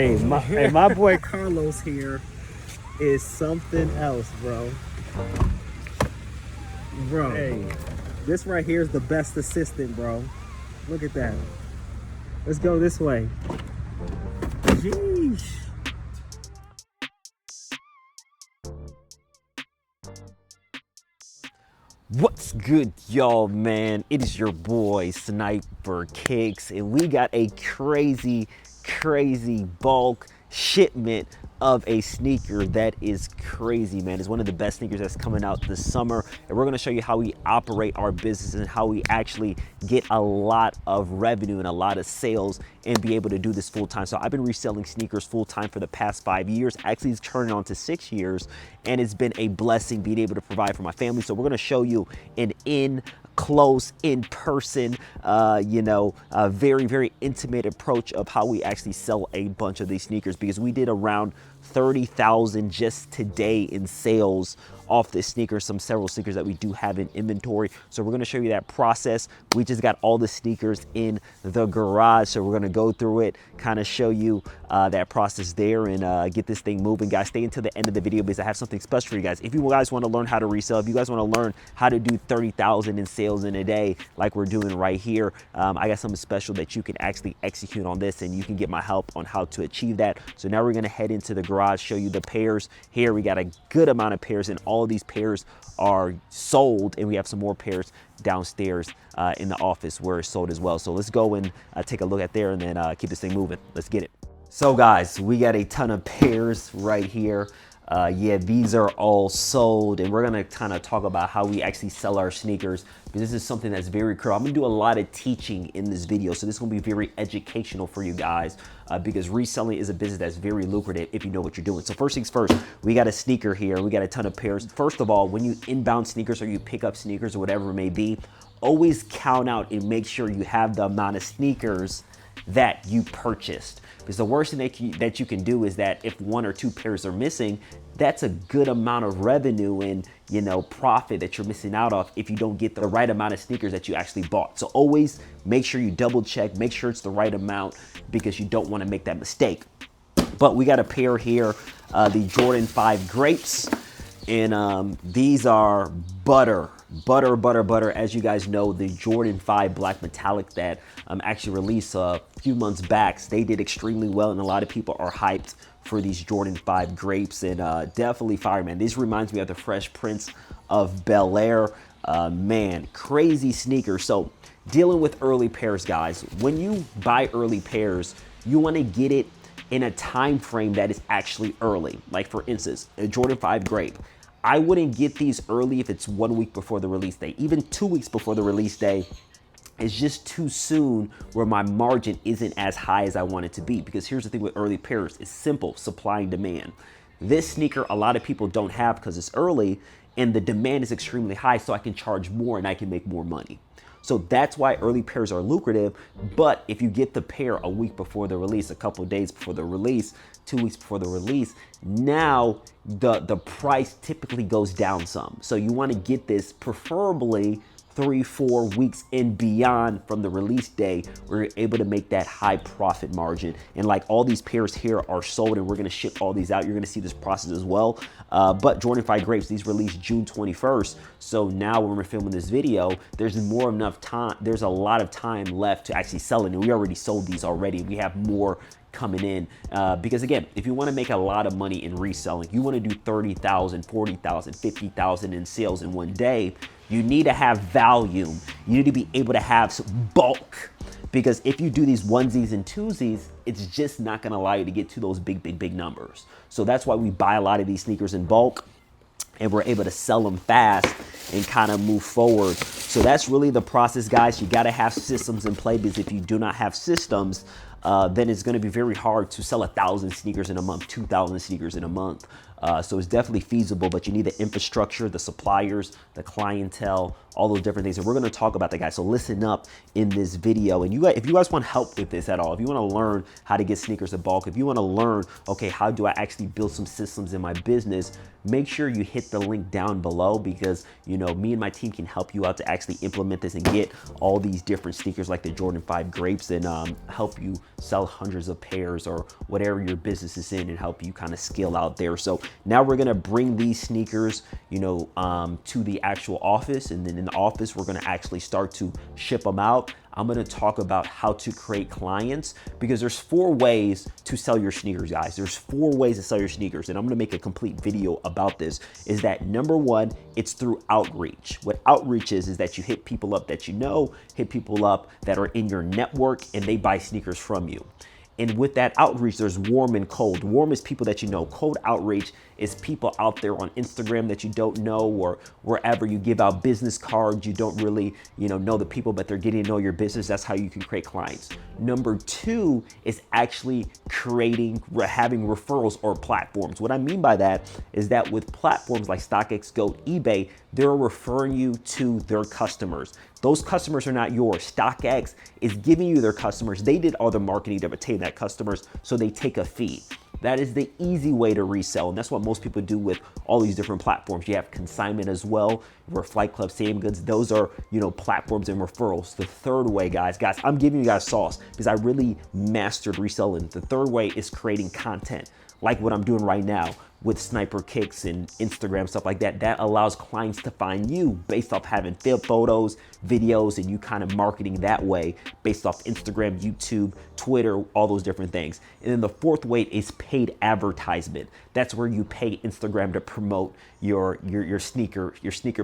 Hey, my boy Carlos here is something else, bro. Bro, this right here is the best assistant, bro. Look at that. Let's go this way. Jeez. What's good, y'all, man? It is your boy Sniper Kicks, and we got a crazy bulk shipment of a sneaker that is crazy, man. It's one of the best sneakers that's coming out this summer, and we're gonna show you how we operate our business and how we actually get a lot of revenue and a lot of sales and be able to do this full time. So I've been reselling sneakers full time for the past 5 years. Actually, it's turning on to 6 years, and it's been a blessing being able to provide for my family. So we're gonna show you an close, in person, very intimate approach of how we actually sell a bunch of these sneakers, because we did around 30,000 just today in sales off this sneaker, several sneakers that we do have in inventory. So we're gonna show you that process. We just got all the sneakers in the garage, so we're gonna go through it, kind of show you that process there, and get this thing moving. Guys, stay until the end of the video because I have something special for you guys. If you guys want to learn how to resell, if you guys want to learn how to do 30,000 in sales in a day like we're doing right here, I got something special that you can actually execute on this, and you can get my help on how to achieve that. So now we're gonna head into the garage, show you the pairs. Here we got a good amount of pairs, and all of these pairs are sold, and we have some more pairs downstairs in the office where it's sold as well. So let's go and take a look at there, and then keep this thing moving. Let's get it. So guys, we got a ton of pairs right here. Yeah, these are all sold, and we're gonna kind of talk about how we actually sell our sneakers, because this is something that's very cool. I'm gonna do a lot of teaching in this video, so this is gonna be very educational for you guys, because reselling is a business that's very lucrative if you know what you're doing. So first things first, we got a sneaker here. We got a ton of pairs. First of all, when you inbound sneakers or you pick up sneakers or whatever it may be, always count out and make sure you have the amount of sneakers that you purchased. Because the worst thing that you can do is that if 1 or 2 pairs are missing, that's a good amount of revenue and profit that you're missing out of if you don't get the right amount of sneakers that you actually bought. So always make sure you double check, make sure it's the right amount, because you don't want to make that mistake. But we got a pair here, the Jordan 5 Grapes, and these are butter. As you guys know, the Jordan 5 Black Metallic that actually released a few months back, they did extremely well, and a lot of people are hyped for these Jordan 5 Grapes, and definitely fire, man. This reminds me of the Fresh Prince of Bel-Air. Man, crazy sneaker. So dealing with early pairs, guys, when you buy early pairs, you want to get it in a time frame that is actually early. Like for instance, a Jordan 5 Grape. I wouldn't get these early if it's 1 week before the release day. Even 2 weeks before the release day is just too soon, where my margin isn't as high as I want it to be. Because here's the thing with early pairs, it's simple, supply and demand. This sneaker, a lot of people don't have because it's early, and the demand is extremely high, so I can charge more and I can make more money. So that's why early pairs are lucrative. But if you get the pair a week before the release, a couple of days before the release, 2 weeks before the release, now the price typically goes down some. So you want to get this preferably 3-4 weeks and beyond from the release day, where you're able to make that high profit margin. And like all these pairs here are sold, and we're going to ship all these out. You're going to see this process as well. But Jordan 5 Grapes, these released June 21st. So now when we're filming this video, there's enough time. There's a lot of time left to actually sell it. And we already sold these already. We have more coming in, because again, if you want to make a lot of money in reselling, you want to do 30,000, 40,000, 50,000 in sales in one day, you need to have volume. You need to be able to have some bulk, because if you do these onesies and twosies, it's just not going to allow you to get to those big numbers. So that's why we buy a lot of these sneakers in bulk, and we're able to sell them fast and kind of move forward. So that's really the process, guys. You got to have systems in play, because if you do not have systems, then it's going to be very hard to sell 1,000 sneakers in a month, 2,000 sneakers in a month. So it's definitely feasible, but you need the infrastructure, the suppliers, the clientele, all those different things. And we're going to talk about that, guys. So listen up in this video. And you guys, if you guys want help with this at all, if you want to learn how to get sneakers in bulk, if you want to learn, okay, how do I actually build some systems in my business, make sure you hit the link down below, because, you know, me and my team can help you out to actually implement this and get all these different sneakers like the Jordan 5 Grapes, and help you sell hundreds of pairs or whatever your business is in, and help you kind of scale out there. So now we're going to bring these sneakers, you know, to the actual office, and then in the office, we're going to actually start to ship them out. I'm going to talk about how to create clients, because there's 4 ways to sell your sneakers, guys. There's 4 ways to sell your sneakers, and I'm going to make a complete video about this. Is that number 1, it's through outreach. What outreach is that you hit people up that you know, hit people up that are in your network, and they buy sneakers from you. And with that outreach, there's warm and cold. Warm is people that you know. Cold outreach is people out there on Instagram that you don't know, or wherever you give out business cards. You don't really, you know the people, but they're getting to know your business. That's how you can create clients. Number 2 is actually having referrals or platforms. What I mean by that is that with platforms like StockX, Goat, eBay, they're referring you to their customers. Those customers are not yours. StockX is giving you their customers. They did all the marketing to obtain that customers, so they take a fee. That is the easy way to resell, and that's what most people do with all these different platforms. You have consignment as well, where Flight Club, Same Goods, those are, you know, platforms and referrals. The third way, guys, I'm giving you guys sauce because I really mastered reselling. The third way is creating content, like what I'm doing right now with Sniper Kicks and Instagram, stuff like that. That allows clients to find you based off having photos, videos, and you kind of marketing that way based off Instagram, YouTube, Twitter, all those different things. And then the fourth way is paid advertisement. That's where you pay Instagram to promote your sneaker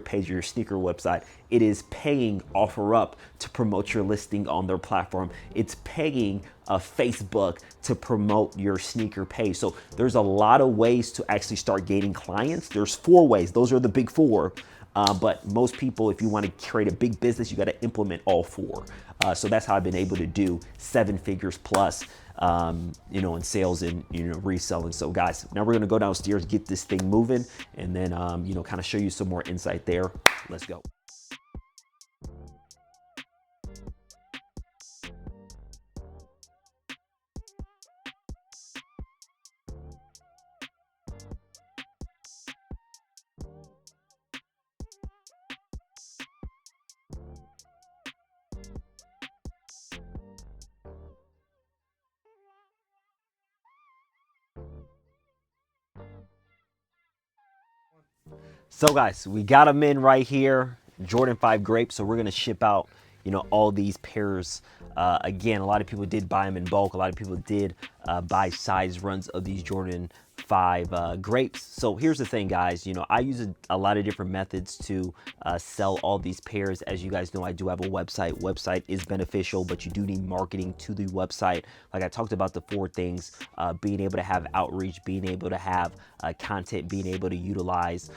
page, your sneaker website. It is paying OfferUp to promote your listing on their platform. It's paying Facebook to promote your sneaker page. So there's a lot of ways to actually start gaining clients. There's 4 ways. Those are the big 4. But most people, if you want to create a big business, you got to implement all 4. So that's how I've been able to do 7 figures plus, you know, in sales and, you know, reselling. So guys, now we're going to go downstairs, get this thing moving, and then, you know, kind of show you some more insight there. Let's go. So guys, we got them in right here, Jordan 5 Grapes. So we're gonna ship out, you know, all these pairs. Again, a lot of people did buy them in bulk. A lot of people did buy size runs of these Jordan 5 Grapes. So here's the thing, guys. You know, I use a lot of different methods to sell all these pairs. As you guys know, I do have a website. Website is beneficial, but you do need marketing to the website. Like I talked about the 4 things, being able to have outreach, being able to have content, being able to utilize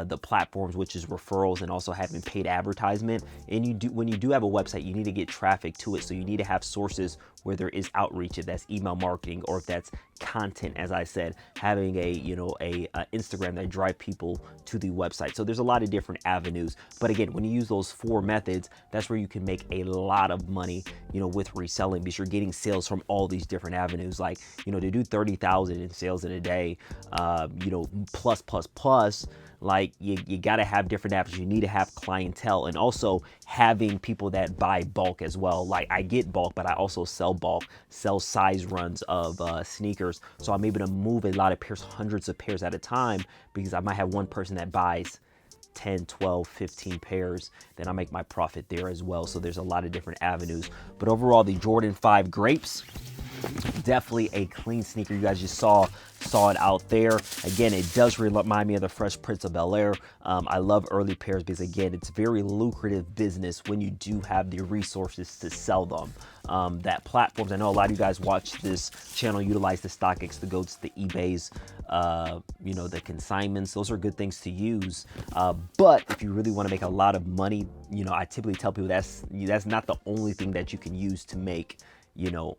the platforms, which is referrals, and also having paid advertisement. And when you do have a website, you need to get traffic to it. So you need to have sources where there is outreach, if that's email marketing or if that's content, as I said, having a Instagram that drive people to the website. So there's a lot of different avenues. But again, when you use those 4 methods, that's where you can make a lot of money, you know, with reselling, because you're getting sales from all these different avenues. Like, you know, to do 30,000 in sales in a day, you know, plus, like you got to have different avenues. You need to have clientele, and also having people that buy bulk as well. Like I get bulk, but I also sell bulk, sell size runs of sneakers. So I'm able to move a lot of pairs, hundreds of pairs at a time, because I might have one person that buys 10, 12, 15 pairs, then I make my profit there as well. So there's a lot of different avenues. But overall, the Jordan 5 Grapes, definitely a clean sneaker. You guys just saw it out there. Again, it does remind me of the Fresh Prince of Bel-Air. I love early pairs because, again, it's very lucrative business when you do have the resources to sell them. That platforms, I know a lot of you guys watch this channel utilize the StockX, the Goats, the eBays, you know, the consignments. Those are good things to use. But if you really want to make a lot of money, you know, I typically tell people that's not the only thing that you can use to make, you know,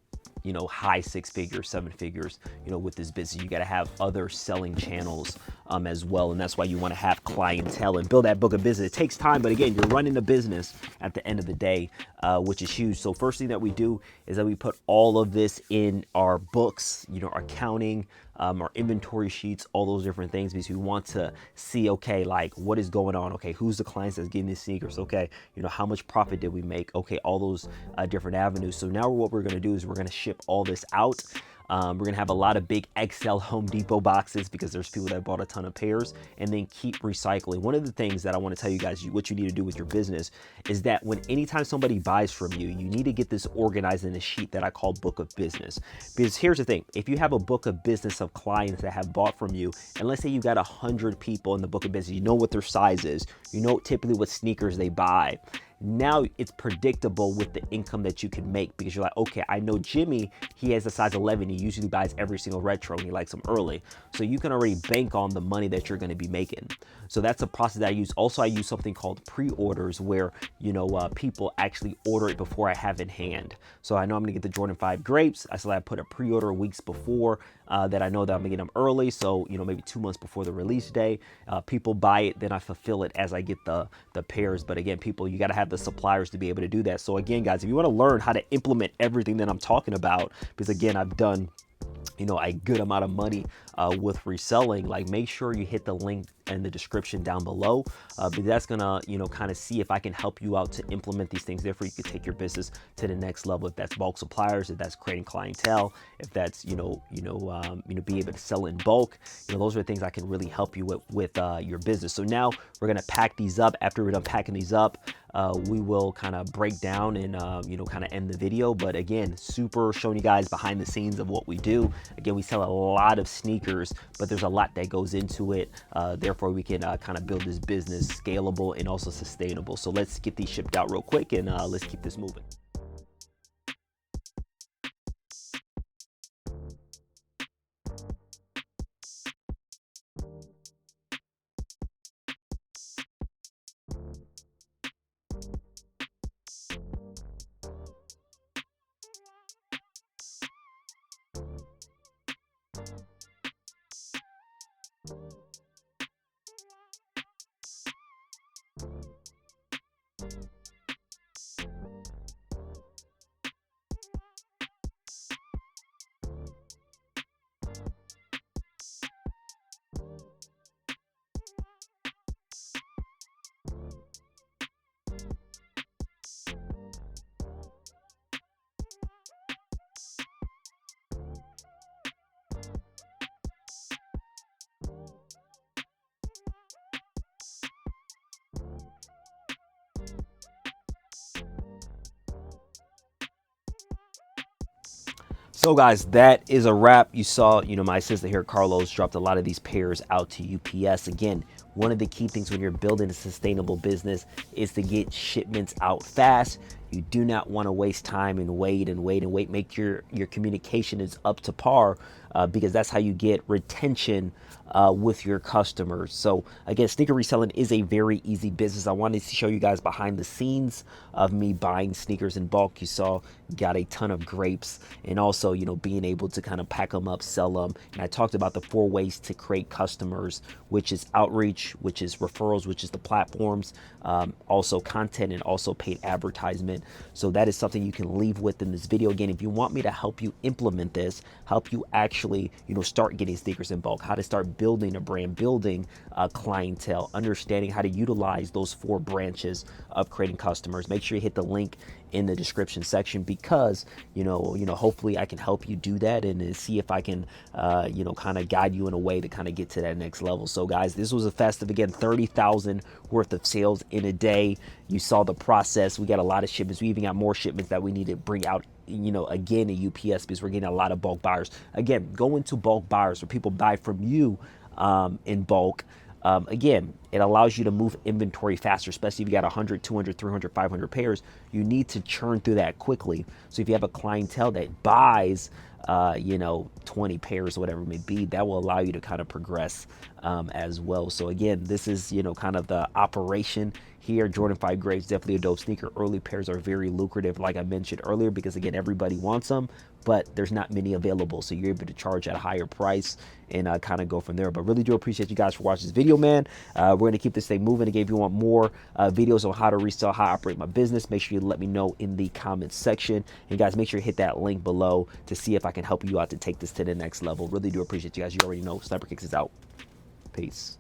you know, high 6 figures, 7 figures, you know, with this business. You got to have other selling channels as well. And that's why you want to have clientele and build that book of business. It takes time, but again, you're running a business at the end of the day, which is huge. So first thing that we do is that we put all of this in our books, you know, our accounting, our inventory sheets, all those different things, because we want to see, okay, like what is going on? Okay, who's the clients that's getting these sneakers? Okay, you know, how much profit did we make? Okay, all those different avenues. So now what we're going to do is we're going to ship all this out. We're gonna have a lot of big XL Home Depot boxes because there's people that bought a ton of pairs, and then keep recycling. One of the things that I want to tell you guys what you need to do with your business is that anytime somebody buys from you, you need to get this organized in a sheet that I call book of business. Because here's the thing, if you have a book of business of clients that have bought from you, and let's say you got 100 people in the book of business, you know what their size is, you know typically what sneakers they buy. Now it's predictable with the income that you can make, because you're like, okay, I know Jimmy, he has a size 11. He usually buys every single retro and he likes them early. So you can already bank on the money that you're going to be making. So that's a process that I use. Also, I use something called pre-orders where, you know, people actually order it before I have in hand. So I know I'm going to get the Jordan 5 Grapes. I put a pre-order weeks before that I know that I'm going to get them early. So, you know, maybe 2 months before the release day. People buy it, then I fulfill it as I get the pairs. But again, people, you got to have the suppliers to be able to do that. So again, guys, if you want to learn how to implement everything that I'm talking about, because again, I've done, you know, a good amount of money with reselling, like make sure you hit the link in the description down below, because that's gonna, you know, kind of see if I can help you out to implement these things. Therefore, you can take your business to the next level. If that's bulk suppliers, if that's creating clientele, if that's, be able to sell in bulk, you know, those are the things I can really help you with your business. So now we're gonna pack these up. After we're done packing these up, we will kind of break down and, kind of end the video. But again, super showing you guys behind the scenes of what we do. Again, we sell a lot of sneakers, but there's a lot that goes into it. Therefore, we can kind of build this business scalable and also sustainable. So let's get these shipped out real quick, and let's keep this moving. So guys, that is a wrap. You saw, my assistant here, Carlos, dropped a lot of these pairs out to UPS. Again, one of the key things when you're building a sustainable business is to get shipments out fast. You do not want to waste time and wait and wait and wait. Make your communication is up to par, because that's how you get retention with your customers. So again, sneaker reselling is a very easy business. I wanted to show you guys behind the scenes of me buying sneakers in bulk. You saw, got a ton of grapes, and also, being able to kind of pack them up, sell them. And I talked about the 4 ways to create customers, which is outreach, which is referrals, which is the platforms, also content, and also paid advertisement. So that is something you can leave with in this video. Again, if you want me to help you implement this, help you actually, start getting sneakers in bulk, how to start building a brand, building a clientele, understanding how to utilize those 4 branches of creating customers, make sure you hit the link in the description section, because hopefully I can help you do that and see if I can kind of guide you in a way to kind of get to that next level. So guys, this was a festive, again, 30,000 worth of sales in a day. You saw the process. We got a lot of shipments. We even got more shipments that we need to bring out again at UPS, because we're getting a lot of bulk buyers. Again, go into bulk buyers where people buy from you in bulk. Again, it allows you to move inventory faster, especially if you got 100, 200, 300, 500 pairs. You need to churn through that quickly. So if you have a clientele that buys, 20 pairs, whatever it may be, that will allow you to kind of progress as well. So again, this is, kind of the operation here. Jordan 5 grades, definitely a dope sneaker. Early pairs are very lucrative, like I mentioned earlier, because again, everybody wants them, but there's not many available. So you're able to charge at a higher price and kind of go from there. But really do appreciate you guys for watching this video, man. We're going to keep this thing moving. Again, if you want more videos on how to resell, how I operate my business, make sure you let me know in the comments section. And guys, make sure you hit that link below to see if I can help you out to take this to the next level. Really do appreciate you guys. You already know Sniper Kicks is out. Peace.